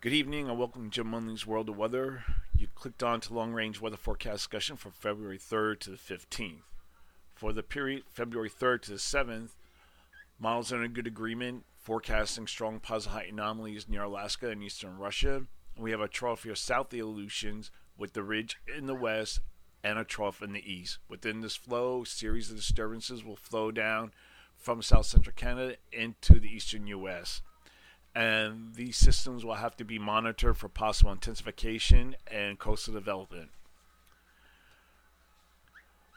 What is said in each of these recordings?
Good evening and welcome to Jim Munley's World of Weather. You clicked on to long range weather forecast discussion from February 3rd to the 15th. For the period February 3rd to the 7th, models are in good agreement, forecasting strong positive height anomalies near Alaska and eastern Russia. We have a trough here south of the Aleutians with the ridge in the west and a trough in the east. Within this flow, a series of disturbances will flow down from south central Canada into the eastern U.S. And these systems will have to be monitored for possible intensification and coastal development.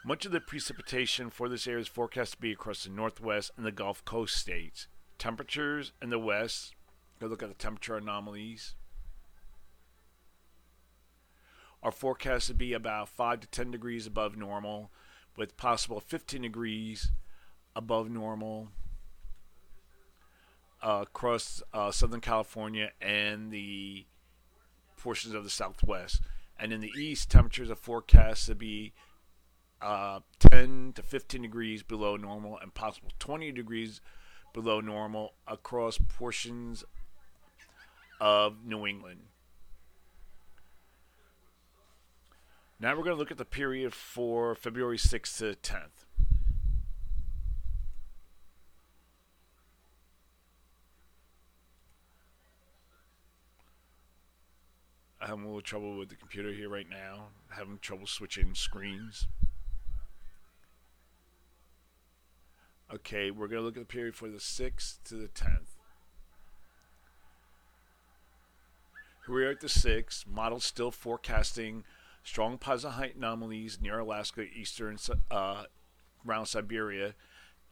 Much of the precipitation for this area is forecast to be across the northwest and the Gulf Coast states. Temperatures in the west, go look at the temperature anomalies, are forecast to be about 5 to 10 degrees above normal, with possible 15 degrees above normal across Southern California and the portions of the Southwest. And in the east, temperatures are forecast to be 10 to 15 degrees below normal and possible 20 degrees below normal across portions of New England. Now we're going to look at the period for February 6th to 10th. I'm having a little trouble with the computer here right now. Having trouble switching screens. Okay, we're going to look at the period for the 6th to the 10th. Here we are at the 6th. Models still forecasting strong positive height anomalies near Alaska, eastern, around Siberia.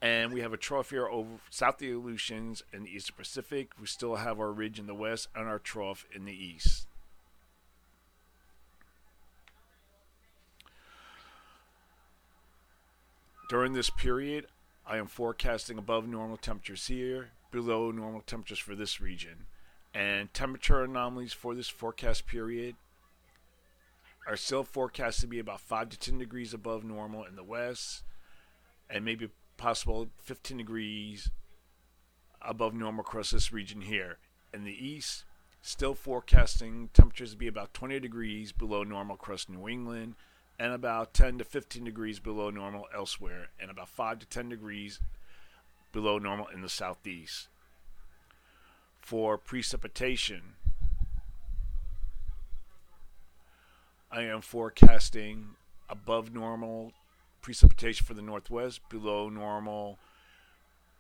And we have a trough here over south of the Aleutians and the eastern Pacific. We still have our ridge in the west and our trough in the east. During this period, I am forecasting above normal temperatures here, below normal temperatures for this region. And temperature anomalies for this forecast period are still forecast to be about 5 to 10 degrees above normal in the west, and maybe possible 15 degrees above normal across this region here. In the east, still forecasting temperatures to be about 20 degrees below normal across New England, and about 10 to 15 degrees below normal elsewhere, and about 5 to 10 degrees below normal in the southeast. For precipitation, I am forecasting above normal precipitation for the northwest, below normal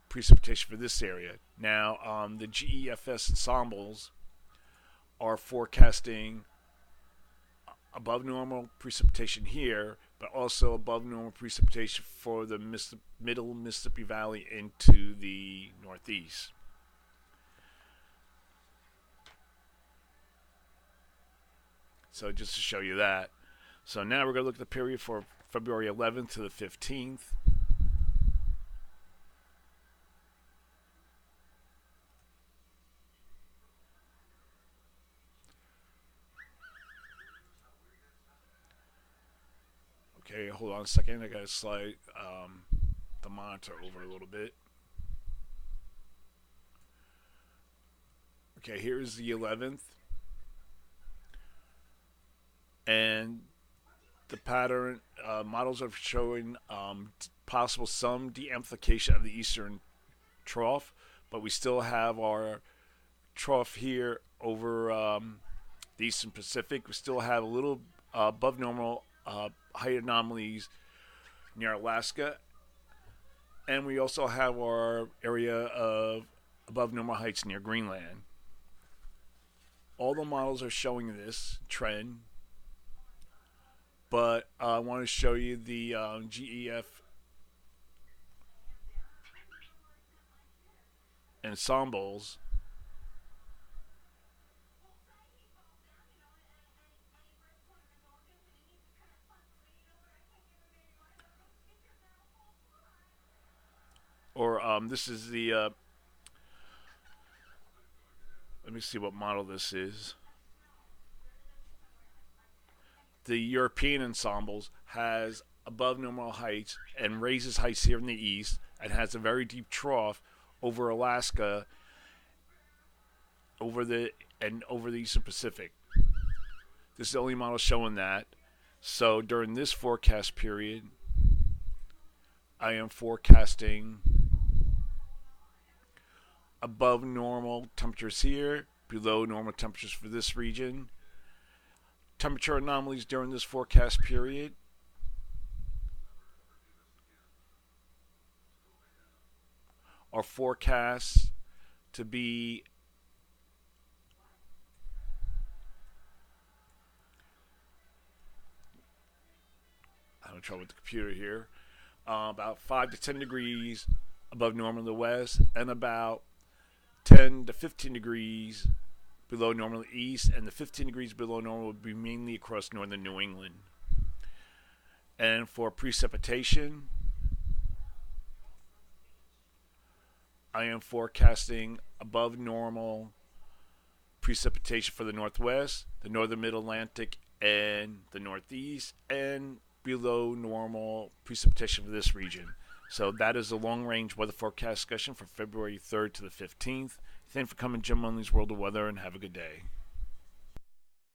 precipitation for this area. Now, the GEFS ensembles are forecasting above normal precipitation here, but also above normal precipitation for the middle Mississippi Valley into the northeast. So just to show you that. So now we're going to look at the period for February 11th to the 15th. Okay, hold on a second. I got to slide the monitor over a little bit. Okay, here's the 11th. And the pattern models are showing possible some de-amplification of the eastern trough, but we still have our trough here over the eastern Pacific. We still have a little above normal height anomalies near Alaska, and we also have our area of above normal heights near Greenland. All the models are showing this trend, but I want to show you the GEF ensembles. Or this is the, let me see what model this is. The European ensembles has above normal heights and raises heights here in the east and has a very deep trough over Alaska over the Eastern Pacific. This is the only model showing that. So during this forecast period, I am forecasting above normal temperatures here, below normal temperatures for this region. Temperature anomalies during this forecast period are forecast to be I'm having trouble with the computer here. About 5 to 10 degrees above normal in the west, and about 10 to 15 degrees below normal east, and the 15 degrees below normal would be mainly across northern New England. And for precipitation, I am forecasting above normal precipitation for the northwest, the northern mid-Atlantic, and the northeast, and below normal precipitation for this region. So that is the long-range weather forecast discussion for February 3rd to the 15th. Thanks for coming, Jim Munley's World of Weather, and have a good day.